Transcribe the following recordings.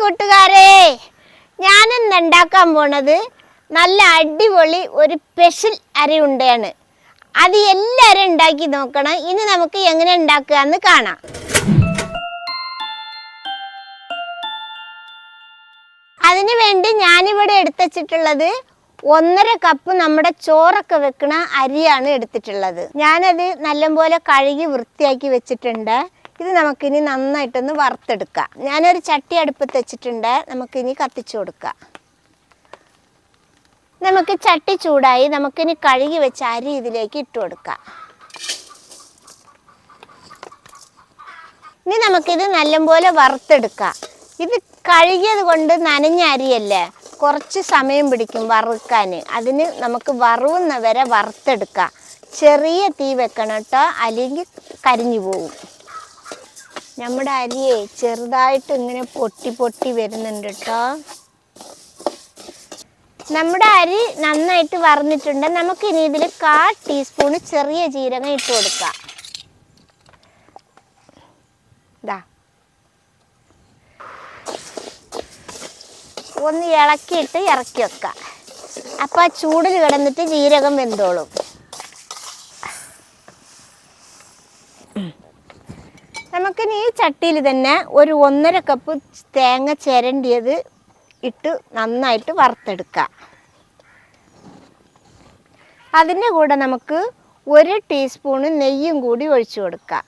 കൂട്ടുകാരെ, ഞാനിന്ന് ഉണ്ടാക്കാൻ പോണത് നല്ല അടിപൊളി ഒരു സ്പെഷ്യൽ അരിയുണ്ടയാണ്. അത് എല്ലാവരും ഉണ്ടാക്കി നോക്കണം. ഇനി നമുക്ക് എങ്ങനെ ഉണ്ടാക്കുക എന്ന് കാണാം. അതിനു വേണ്ടി ഞാനിവിടെ എടുത്തുവച്ചിട്ടുള്ളത് 1.5 കപ്പ് നമ്മുടെ ചോറൊക്കെ വെക്കണ അരിയാണ് എടുത്തിട്ടുള്ളത്. ഞാനത് നല്ലപോലെ കഴുകി വൃത്തിയാക്കി വെച്ചിട്ടുണ്ട്. ഇത് നമുക്കിനി നന്നായിട്ടൊന്ന് വറുത്തെടുക്കാം. ഞാനൊരു ചട്ടി അടുപ്പത്ത് വെച്ചിട്ടുണ്ട്. നമുക്കിനി കത്തിച്ചു കൊടുക്കാം. നമുക്ക് ചട്ടി ചൂടായി. നമുക്കിനി കഴുകി വെച്ച അരി ഇതിലേക്ക് ഇട്ട് കൊടുക്കാം. ഇനി നമുക്കിത് നല്ലപോലെ വറുത്തെടുക്കാം. ഇത് കഴുകിയത് കൊണ്ട് നനഞ്ഞ അരിയല്ലേ, കുറച്ച് സമയം പിടിക്കും വറുക്കാൻ. അതിന് നമുക്ക് വറുവുന്ന വരെ വറുത്തെടുക്കാം. ചെറിയ തീ വെക്കണം കേട്ടോ, അല്ലെങ്കിൽ കരിഞ്ഞു പോകും. നമ്മുടെ അരിയെ ചെറുതായിട്ട് ഇങ്ങനെ പൊട്ടി പൊട്ടി വരുന്നുണ്ട് കേട്ടോ. നമ്മുടെ അരി നന്നായിട്ട് വറന്നിട്ടുണ്ട്. നമുക്കിനി ഇതിൽ 1/4 ടീസ്പൂൺ ചെറിയ ജീരകം ഇട്ട് കൊടുക്കാം. ഇതാ ഒന്ന് ഇളക്കിയിട്ട് ഇറക്കി വെക്കാം. അപ്പം ആ ചൂടിൽ കിടന്നിട്ട് ജീരകം വെന്തോളും. നമുക്കിനി ഈ ചട്ടിയിൽ തന്നെ ഒരു 1.5 കപ്പ് തേങ്ങ ചിരണ്ടിയത് ഇട്ട് നന്നായിട്ട് വറുത്തെടുക്കാം. അതിൻ്റെ കൂടെ നമുക്ക് 1 ടീസ്പൂണ് നെയ്യും കൂടി ഒഴിച്ചു കൊടുക്കാം.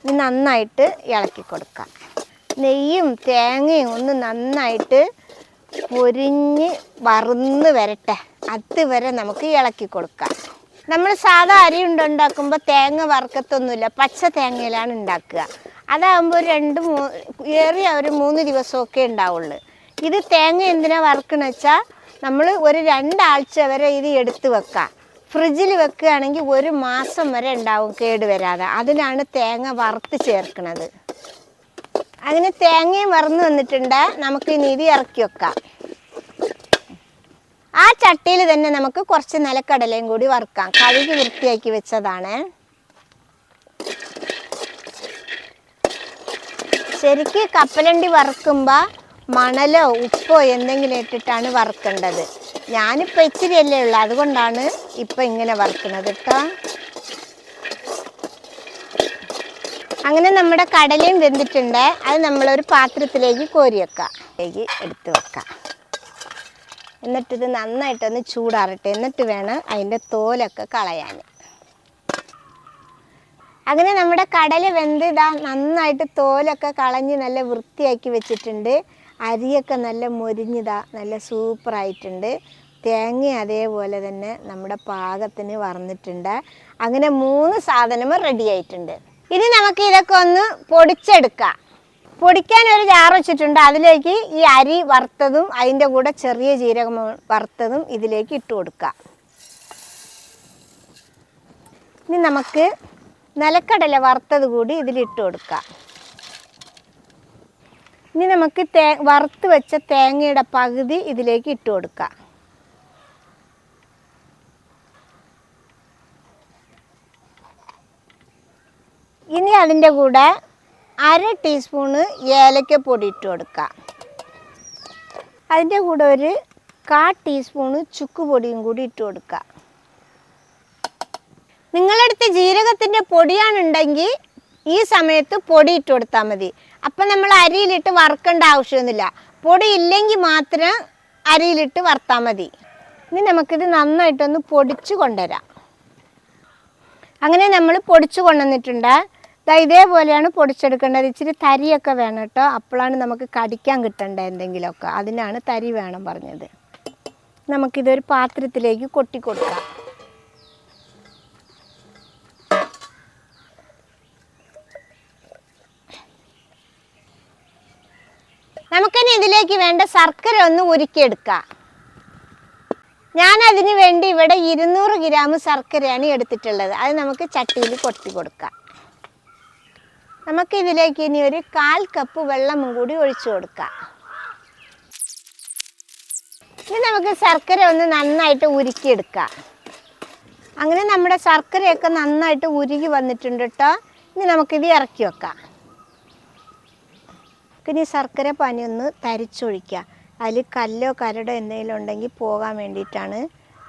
ഇത് നന്നായിട്ട് ഇളക്കി കൊടുക്കാം. നെയ്യും തേങ്ങയും ഒന്ന് നന്നായിട്ട് പൊരിഞ്ഞ് വറുന്ന് വരട്ടെ. അതുവരെ നമുക്ക് ഇളക്കി കൊടുക്കാം. നമ്മൾ സാധാ അരി ഉണ്ടാക്കുമ്പോൾ തേങ്ങ വറുക്കത്തൊന്നുമില്ല, പച്ച തേങ്ങയിലാണ് ഉണ്ടാക്കുക. അതാകുമ്പോൾ ഏറിയ ഒരു 3 ദിവസമൊക്കെ ഉണ്ടാവുള്ളൂ. ഇത് തേങ്ങ എന്തിനാണ് വറുക്കണമെന്ന് വെച്ചാൽ നമ്മൾ ഒരു 2 ആഴ്ച വരെ ഇത് എടുത്ത് വെക്കാം. ഫ്രിഡ്ജിൽ വെക്കുകയാണെങ്കിൽ 1 മാസം വരെ ഉണ്ടാവും കേട് വരാതെ. അതിനാണ് തേങ്ങ വറുത്ത് ചേർക്കുന്നത്. അങ്ങനെ തേങ്ങയും വറന്ന് വന്നിട്ടുണ്ട്. നമുക്ക് ഇനി ഇത് ഇറക്കി വെക്കാം. ആ ചട്ടിയിൽ തന്നെ നമുക്ക് കുറച്ച് നിലക്കടലയും കൂടി വറുക്കാം. കഴുകി വൃത്തിയാക്കി വെച്ചതാണ്. ശരിക്ക് കപ്പലണ്ടി വറുക്കുമ്പോൾ മണലോ ഉപ്പോ എന്തെങ്കിലും ഇട്ടിട്ടാണ് വറുക്കേണ്ടത്. ഞാനിപ്പോൾ ഇച്ചിരിയല്ലേ ഉള്ളൂ, അതുകൊണ്ടാണ് ഇപ്പം ഇങ്ങനെ വറുക്കുന്നത് കേട്ടോ. അങ്ങനെ നമ്മുടെ കടലയും വെന്തിട്ടുണ്ട്. അത് നമ്മളൊരു പാത്രത്തിലേക്ക് കോരി വെക്കാം, എടുത്ത് വെക്കാം. എന്നിട്ടിത് നന്നായിട്ടൊന്ന് ചൂടാറട്ടെ. എന്നിട്ട് വേണം അതിൻ്റെ തോലൊക്കെ കളയാൻ. അങ്ങനെ നമ്മുടെ കടല വെന്ത് ഇതാ നന്നായിട്ട് തോലൊക്കെ കളഞ്ഞ് നല്ല വൃത്തിയാക്കി വെച്ചിട്ടുണ്ട്. അരിയൊക്കെ നല്ല മൊരിഞ്ഞിതാ നല്ല സൂപ്പറായിട്ടുണ്ട്. തേങ്ങ അതേപോലെ തന്നെ നമ്മുടെ പാകത്തിന് വറന്നിട്ടുണ്ട്. അങ്ങനെ 3 സാധനവും റെഡി ആയിട്ടുണ്ട്. ഇനി നമുക്ക് ഇതൊക്കെ ഒന്ന് പൊടിച്ചെടുക്കാം. പൊടിക്കാൻ ഒരു ജാർ വെച്ചിട്ടുണ്ട്. അതിലേക്ക് ഈ അരി വറുത്തതും അതിൻ്റെ കൂടെ ചെറിയ ജീരകം വറുത്തതും ഇതിലേക്ക് ഇട്ട് കൊടുക്കാം. ഇനി നമുക്ക് നിലക്കടല വറുത്തത് കൂടി ഇതിലിട്ട് കൊടുക്കാം. ഇനി നമുക്ക് വറുത്ത് വെച്ച തേങ്ങയുടെ പകുതി ഇതിലേക്ക് ഇട്ട് കൊടുക്കാം. ഇനി അതിൻ്റെ കൂടെ 1/2 ടീസ്പൂണ് ഏലക്കപ്പൊടി ഇട്ട് കൊടുക്കാം. അതിൻ്റെ കൂടെ ഒരു 1/4 ടീസ്പൂണ് ചുക്ക് പൊടിയും കൂടി ഇട്ട് കൊടുക്കാം. നിങ്ങളടുത്ത് ജീരകത്തിൻ്റെ പൊടിയാണുണ്ടെങ്കിൽ ഈ സമയത്ത് പൊടി ഇട്ട് കൊടുത്താൽ മതി. അപ്പം നമ്മൾ അരിയിലിട്ട് വറുക്കേണ്ട ആവശ്യമൊന്നുമില്ല. പൊടി ഇല്ലെങ്കിൽ മാത്രം അരിയിലിട്ട് വറുത്താൽ മതി. ഇനി നമുക്കിത് നന്നായിട്ടൊന്ന് പൊടിച്ച് കൊണ്ടുവരാം. അങ്ങനെ നമ്മൾ പൊടിച്ച് കൊണ്ടുവന്നിട്ടുണ്ട്. ഇതേപോലെയാണ് പൊടിച്ചെടുക്കേണ്ടത്. ഇച്ചിരി തരിയൊക്കെ വേണം കേട്ടോ, അപ്പോഴാണ് നമുക്ക് കടിക്കാൻ കിട്ടേണ്ടത് എന്തെങ്കിലുമൊക്കെ. അതിനാണ് തരി വേണം പറഞ്ഞത്. നമുക്കിതൊരു പാത്രത്തിലേക്ക് കൊട്ടിക്കൊടുക്കാം. നമുക്കിനി ഇതിലേക്ക് വേണ്ട ശർക്കര ഒന്ന് ഉരുക്കിയെടുക്കാം. ഞാനതിന് വേണ്ടി ഇവിടെ 200 ഗ്രാം ശർക്കരയാണ് എടുത്തിട്ടുള്ളത്. അത് നമുക്ക് ചട്ടിയിൽ കൊട്ടി കൊടുക്കാം. നമുക്കിതിലേക്ക് ഇനി ഒരു 1/4 കപ്പ് വെള്ളവും കൂടി ഒഴിച്ചു കൊടുക്കാം. ഇനി നമുക്ക് ശർക്കര ഒന്ന് നന്നായിട്ട് ഉരുക്കിയെടുക്കാം. അങ്ങനെ നമ്മുടെ ശർക്കരയൊക്കെ നന്നായിട്ട് ഉരുകി വന്നിട്ടുണ്ട് കേട്ടോ. ഇനി നമുക്കിത് ഇറക്കി വെക്കാം. ഇനി ശർക്കര പാനി ഒന്ന് തരിച്ചൊഴിക്കുക. അതിൽ കല്ലോ കരടോ എന്തെങ്കിലും ഉണ്ടെങ്കിൽ പോകാൻ വേണ്ടിയിട്ടാണ്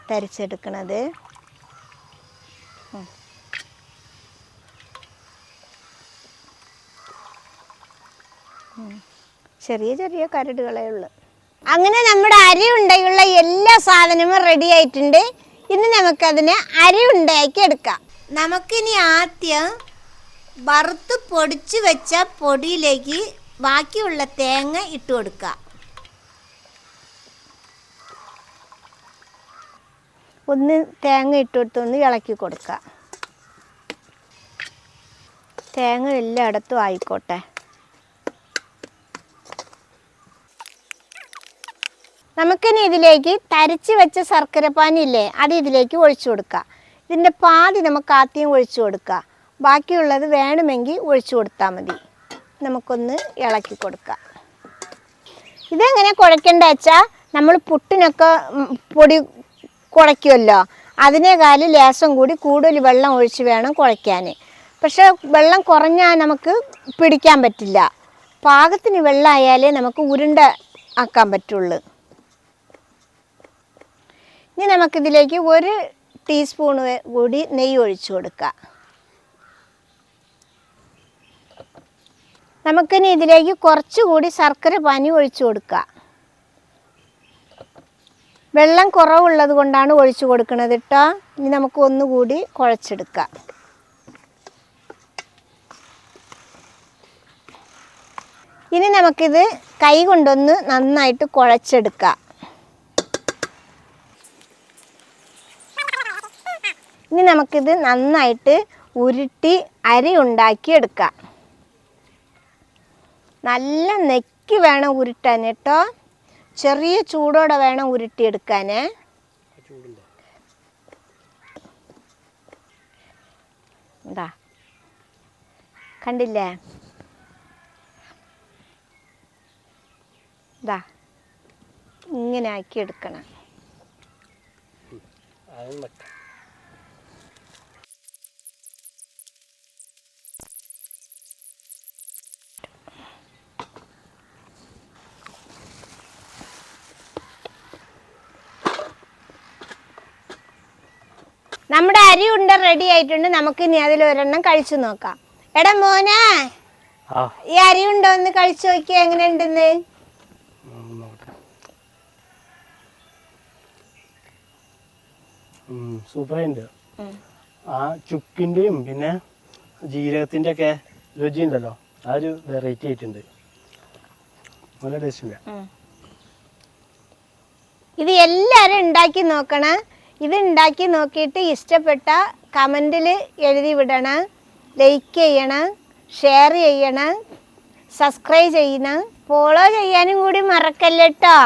തരിച്ചെടുക്കുന്നത്. ചെറിയ ചെറിയ കരടുകളേ ഉള്ളൂ. അങ്ങനെ നമ്മുടെ അരി ഉണ്ടയുള്ള എല്ലാ സാധനവും റെഡി ആയിട്ടുണ്ട്. ഇനി നമുക്കതിനെ അരി ഉണ്ടാക്കി എടുക്കാം. നമുക്കിനി ആദ്യം വറുത്ത് പൊടിച്ച് വെച്ച പൊടിയിലേക്ക് ബാക്കിയുള്ള തേങ്ങ ഇട്ട് കൊടുക്കുക. ഒന്ന് തേങ്ങ ഇട്ട് കൊടുത്തൊന്ന് ഇളക്കി കൊടുക്കുക. തേങ്ങ എല്ലായിടത്തും ആയിക്കോട്ടെ. നമുക്കിനി ഇതിലേക്ക് തരിച്ച് വെച്ച ശർക്കര പാനില്ലേ, അത് ഇതിലേക്ക് ഒഴിച്ചു കൊടുക്കുക. ഇതിൻ്റെ പാതി നമുക്ക് ആദ്യം ഒഴിച്ചു കൊടുക്കുക. ബാക്കിയുള്ളത് വേണമെങ്കിൽ ഒഴിച്ചു കൊടുത്താൽ മതി. നമുക്കൊന്ന് ഇളക്കി കൊടുക്കാം. ഇതെങ്ങനെ കുഴക്കേണ്ട വെച്ചാൽ നമ്മൾ പുട്ടിനൊക്കെ പൊടി കുഴയ്ക്കുമല്ലോ, അതിനേക്കാളും ലേശം കൂടി കൂടുതൽ വെള്ളം ഒഴിച്ച് വേണം കുഴയ്ക്കാൻ. പക്ഷേ വെള്ളം കുറഞ്ഞാൽ നമുക്ക് പിടിക്കാൻ പറ്റില്ല. പാകത്തിന് വെള്ളമായാലേ നമുക്ക് ഉരുണ്ട ആക്കാൻ പറ്റുള്ളൂ. ഇനി നമുക്കിതിലേക്ക് 1 ടീസ്പൂൺ കൂടി നെയ്യ് ഒഴിച്ചു കൊടുക്കാം. നമുക്കിനി ഇതിലേക്ക് കുറച്ചുകൂടി ശർക്കര പാനി ഒഴിച്ചു കൊടുക്കുക. വെള്ളം കുറവുള്ളത് കൊണ്ടാണ് ഒഴിച്ചു കൊടുക്കുന്നത് കേട്ടോ. ഇനി നമുക്ക് ഒന്നുകൂടി കുഴച്ചെടുക്കാം. ഇനി നമുക്കിത് കൈ കൊണ്ടൊന്ന് നന്നായിട്ട് കുഴച്ചെടുക്കാം. ഇനി നമുക്കിത് നന്നായിട്ട് ഉരുട്ടി അരി ഉണ്ടാക്കിയെടുക്കാം. നല്ല നെക്കി വേണം ഉരുട്ടാൻ കേട്ടോ. ചെറിയ ചൂടോടെ വേണം ഉരുട്ടിയെടുക്കാൻ. എന്താ കണ്ടില്ലേ? ഇതാ ഇങ്ങനെ ആക്കി എടുക്കണം. നമ്മുടെ അരി ഉണ്ട റെഡി ആയിട്ടുണ്ട്. നമുക്ക് ഇനി അതിൽ ഒരെണ്ണം കഴിച്ചു നോക്കാം. എടാ മോനെ, ഈ അരി ഉണ്ട ഒന്ന് കഴിച്ചു നോക്കിയാ എങ്ങനെയുണ്ടെന്ന്. സൂപ്പറുണ്ട്. ആ ചുക്കിന്റെയും പിന്നെ ജീരകത്തിന്റെ ഒക്കെ രുചി ഉണ്ടല്ലോ, ആ ഒരു വെറൈറ്റി ആയിട്ടുണ്ട്. നല്ല ടേസ്റ്റ് ഉണ്ട്. ഇത് എല്ലാവരും ഉണ്ടാക്കി നോക്കണം. ഇത് ഉണ്ടാക്കി നോക്കിയിട്ട് ഇഷ്ടപ്പെട്ട കമൻറ്റിൽ എഴുതി വിടണം. ലൈക്ക് ചെയ്യണം, ഷെയർ ചെയ്യണം, സബ്സ്ക്രൈബ് ചെയ്യണം, ഫോളോ ചെയ്യാനും കൂടി മറക്കല്ലേട്ടോ.